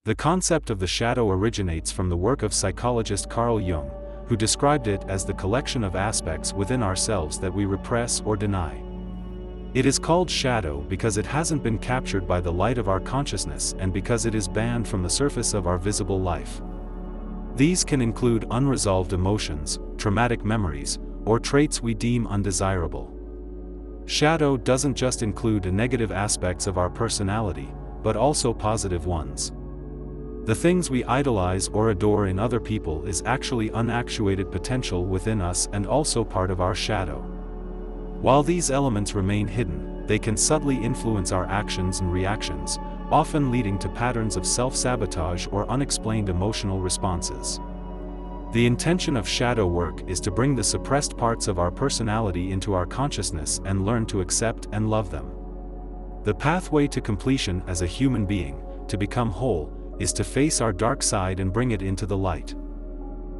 The concept of the shadow originates from the work of psychologist Carl Jung, who described it as the collection of aspects within ourselves that we repress or deny. It is called shadow because it hasn't been captured by the light of our consciousness and because it is banned from the surface of our visible life. These can include unresolved emotions, traumatic memories, or traits we deem undesirable. Shadow doesn't just include the negative aspects of our personality, but also positive ones. The things we idolize or adore in other people is actually unactuated potential within us and also part of our shadow. While these elements remain hidden, they can subtly influence our actions and reactions, often leading to patterns of self-sabotage or unexplained emotional responses. The intention of shadow work is to bring the suppressed parts of our personality into our consciousness and learn to accept and love them. The pathway to completion as a human being, to become whole, is to face our dark side and bring it into the light.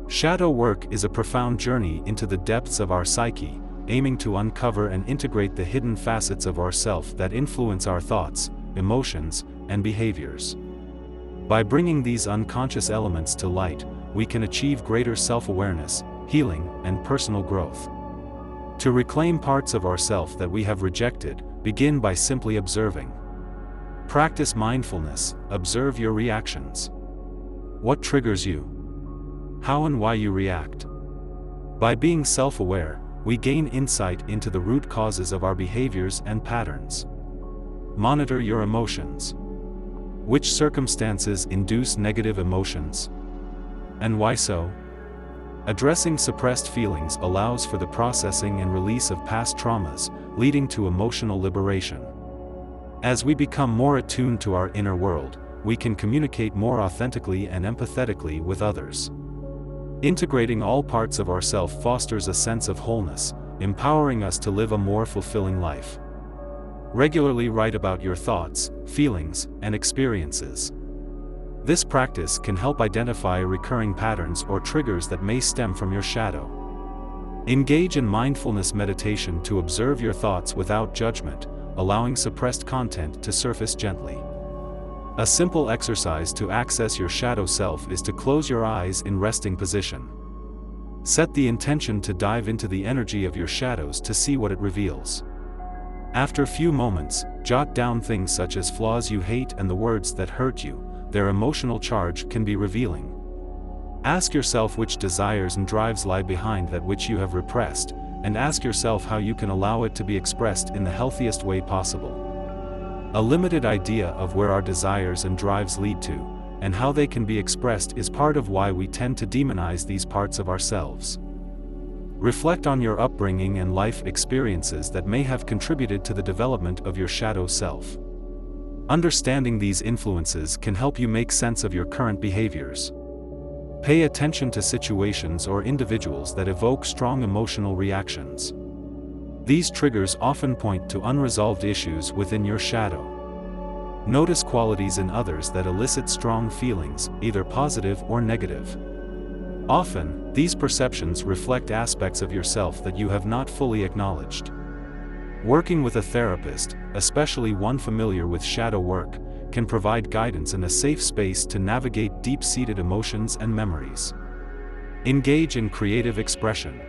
Shadow work is a profound journey into the depths of our psyche, aiming to uncover and integrate the hidden facets of ourself that influence our thoughts, emotions, and behaviors. By bringing these unconscious elements to light, we can achieve greater self-awareness, healing, and personal growth. To reclaim parts of ourself that we have rejected, begin by simply observing. Practice mindfulness, observe your reactions. What triggers you? How and why you react? By being self-aware, we gain insight into the root causes of our behaviors and patterns. Monitor your emotions. Which circumstances induce negative emotions? And why so? Addressing suppressed feelings allows for the processing and release of past traumas, leading to emotional liberation. As we become more attuned to our inner world, we can communicate more authentically and empathetically with others. Integrating all parts of ourself fosters a sense of wholeness, empowering us to live a more fulfilling life. Regularly write about your thoughts, feelings, and experiences. This practice can help identify recurring patterns or triggers that may stem from your shadow. Engage in mindfulness meditation to observe your thoughts without judgment, allowing suppressed content to surface gently. A simple exercise to access your shadow self is to close your eyes in resting position. Set the intention to dive into the energy of your shadows to see what it reveals. After a few moments, jot down things such as flaws you hate and the words that hurt you. Their emotional charge can be revealing. Ask yourself which desires and drives lie behind that which you have repressed, and ask yourself how you can allow it to be expressed in the healthiest way possible. A limited idea of where our desires and drives lead to, and how they can be expressed is part of why we tend to demonize these parts of ourselves. Reflect on your upbringing and life experiences that may have contributed to the development of your shadow self. Understanding these influences can help you make sense of your current behaviors. Pay attention to situations or individuals that evoke strong emotional reactions. These triggers often point to unresolved issues within your shadow. Notice qualities in others that elicit strong feelings, either positive or negative. Often, these perceptions reflect aspects of yourself that you have not fully acknowledged. Working with a therapist, especially one familiar with shadow work, can provide guidance and a safe space to navigate deep-seated emotions and memories. Engage in creative expression.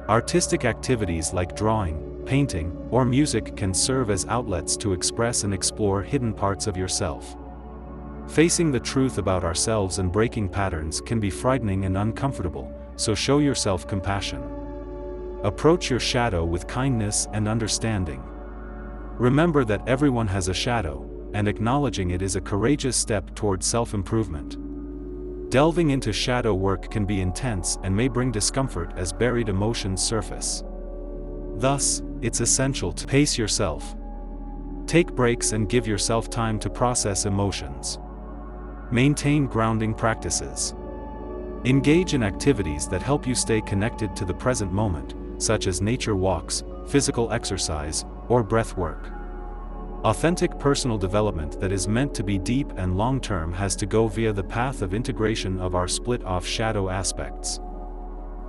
Artistic activities like drawing, painting, or music can serve as outlets to express and explore hidden parts of yourself. Facing the truth about ourselves and breaking patterns can be frightening and uncomfortable, so show yourself compassion. Approach your shadow with kindness and understanding. Remember that everyone has a shadow, and acknowledging it is a courageous step toward self-improvement. Delving into shadow work can be intense and may bring discomfort as buried emotions surface. Thus, it's essential to pace yourself. Take breaks and give yourself time to process emotions. Maintain grounding practices. Engage in activities that help you stay connected to the present moment, such as nature walks, physical exercise, or breath work. Authentic personal development that is meant to be deep and long-term has to go via the path of integration of our split-off shadow aspects.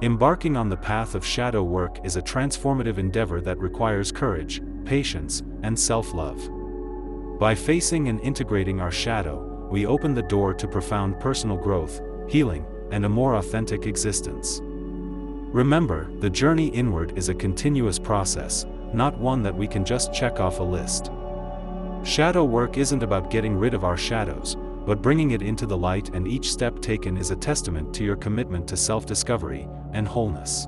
Embarking on the path of shadow work is a transformative endeavor that requires courage, patience, and self-love. By facing and integrating our shadow, we open the door to profound personal growth, healing, and a more authentic existence. Remember, the journey inward is a continuous process, not one that we can just check off a list. Shadow work isn't about getting rid of our shadows, but bringing it into the light, and each step taken is a testament to your commitment to self-discovery and wholeness.